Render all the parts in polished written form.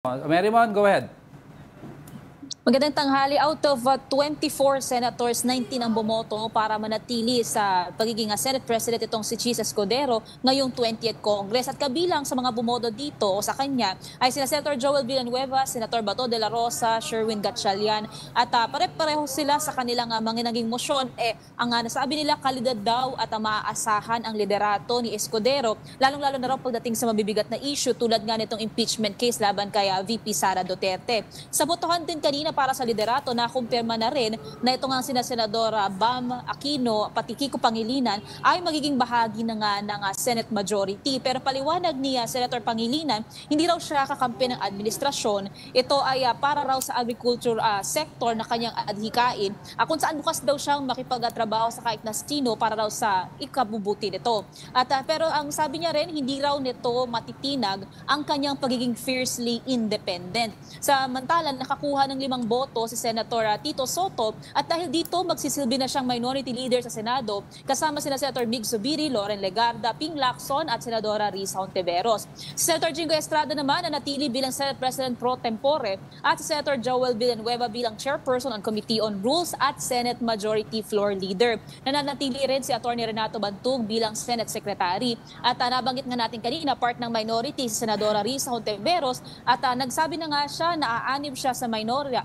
Marymon, go ahead. Magandang tanghali. Out of 24 senators, 19 ang bumoto para manatili sa pagiging Senate President itong si Chis Escudero ngayong 20th Congress. At kabilang sa mga bumoto dito o sa kanya ay sina Senator Joel Villanueva, Senator Bato de la Rosa, Sherwin Gatchalian. At pare-pareho sila sa kanilang mga naging motion. Ang nasabi nila kalidad daw at maaasahan ang liderato ni Escudero, lalong-lalo na raw pagdating sa mabibigat na issue tulad nga nitong impeachment case laban kay VP Sara Duterte. Sa botohan din kanina para sa liderato, nakumpirma na rin na ito nga sina Senadora Bam Aquino pati Kiko Pangilinan ay magiging bahagi na nga ng Senate majority. Pero paliwanag ni Senator Pangilinan, hindi raw siya kakampi ng administrasyon. Ito ay para raw sa agriculture sector na kanyang adhikain, kung saan bukas daw siyang makipagtrabaho sa kahit na sino para raw sa ikabubuti nito. Pero ang sabi niya rin, hindi raw nito matitinag ang kanyang pagiging fiercely independent. Samantalang nakakuha ng 5 boto si Senator Tito Soto at dahil dito magsisilbi na siyang minority leader sa Senado kasama sina Senator Mig Zubiri, Loren Legarda, Ping Lacson at Senadora Risa Hontiveros. Si Senator Jingo Estrada naman nanatili bilang Senate President pro tempore at si Senator Joel Villanueva bilang Chairperson on Committee on Rules at Senate Majority Floor Leader. Nananatili rin si Atty. Renato Bantug bilang Senate Secretary. At nabanggit nga natin kanina part ng minority si Senadora Risa Hontiveros at nagsabi na nga siya na aanib siya sa minorya.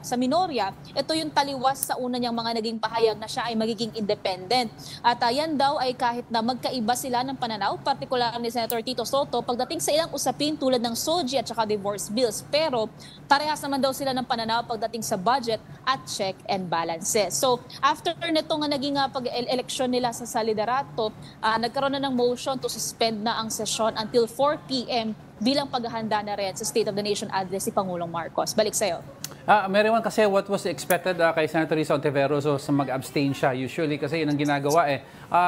Ito yung taliwas sa una niyang mga naging pahayag na siya ay magiging independent. At yan daw ay kahit na magkaiba sila ng pananaw, partikular ni Senator Tito Soto, pagdating sa ilang usapin tulad ng SOGI at saka divorce bills. Pero parehas naman daw sila ng pananaw pagdating sa budget at check and balances. So after nito nga naging pag-eleksyon nila sa liderato, nagkaroon na ng motion to suspend na ang sesyon until 4 p.m. bilang paghahanda na rin sa State of the Nation address si Pangulong Marcos. Balik sa'yo. Marymon, kasi what was expected kay Senator Risa Hontiveros so mag-abstain siya usually kasi yun ang ginagawa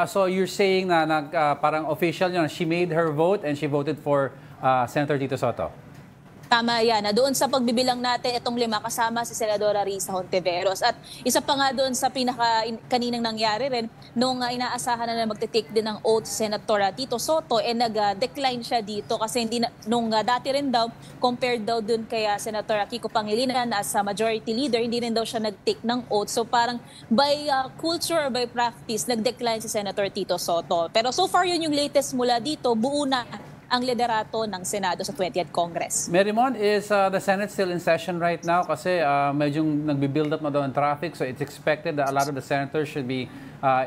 so you're saying na parang official yun, she made her vote and she voted for Senator Tito Soto? Tama yan. Doon sa pagbibilang natin, itong 5 kasama si Senadora Risa Hontiveros. At isa pa nga doon sa kaninang nangyari rin, nung inaasahan na magte-take din ng oath si Senator Tito Soto, nag-decline siya dito kasi hindi nung dati rin daw, compared daw doon kay Senator Kiko Pangilinan as majority leader, hindi rin daw siya nag-take ng oath. So parang by culture or by practice, nag-decline si Senator Tito Soto. Pero so far yun yung latest mula dito, buo na ang liderato ng Senado sa 20th Congress. Marymon, is the Senate still in session right now? Kasi medyo nagbi-build up na daw ang traffic, so it's expected that a lot of the senators should be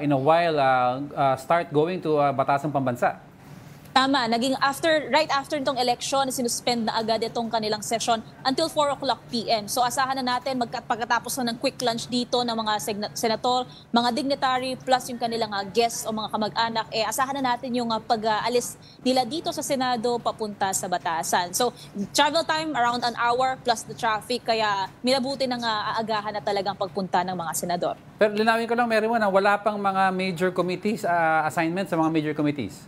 in a while start going to Batasang Pambansa. Tama, naging right after itong election, sinuspend na agad itong kanilang session until 4 o'clock p.m. So asahan na natin pagkatapos na ng quick lunch dito ng mga senator, mga dignitary plus yung kanilang guests o mga kamag-anak, asahan na natin yung pag-alis nila dito sa Senado papunta sa Batasan. So travel time around an hour plus the traffic, kaya minabuti ng aagahan na talagang pagpunta ng mga senador. Pero linawin ko lang, Marymon, wala pang mga major committees, assignments sa mga major committees?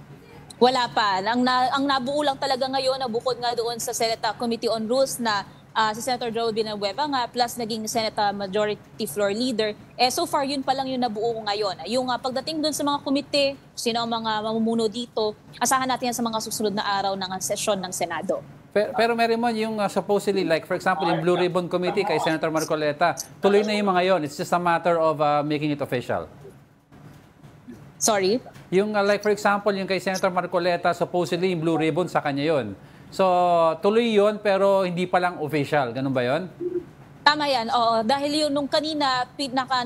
Wala pa. Ang nabuo lang talaga ngayon na bukod nga doon sa Senate Committee on Rules na si Senator Joel Villanueva nga plus naging Senate Majority Floor Leader. So far yun pa lang yung nabuo ngayon. Yung pagdating doon sa mga komite, sino ang mga mamumuno dito, asahan natin yan sa mga susunod na araw ng sesyon ng Senado. Pero Marymon, yung supposedly, like for example, yung Blue Ribbon Committee kay Senator Marcoleta, tuloy na yung mga yon. It's just a matter of making it official. Sorry? Yung like for example, yung kay Senator Marcoleta, supposedly yung Blue Ribbon sa kanya yon. So tuloy yon pero hindi pa lang official. Ganun ba yon? Tama yan. Oo. Dahil yun nung kanina,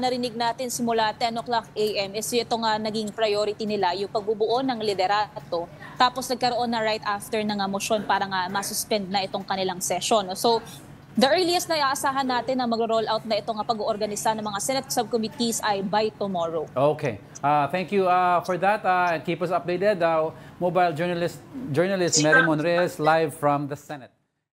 narinig natin simula 10 o'clock a.m. is ito nga naging priority nila, yung pagbubuo ng liderato. Tapos nagkaroon na right after ng motion para nga masuspend na itong kanilang session. So the earliest na iaasahan natin na mag-roll out na itong pag-oorganisa ng mga Senate subcommittees ay by tomorrow. Okay. Thank you for that. Keep us updated. Mobile journalist Marymon Reyes live from the Senate.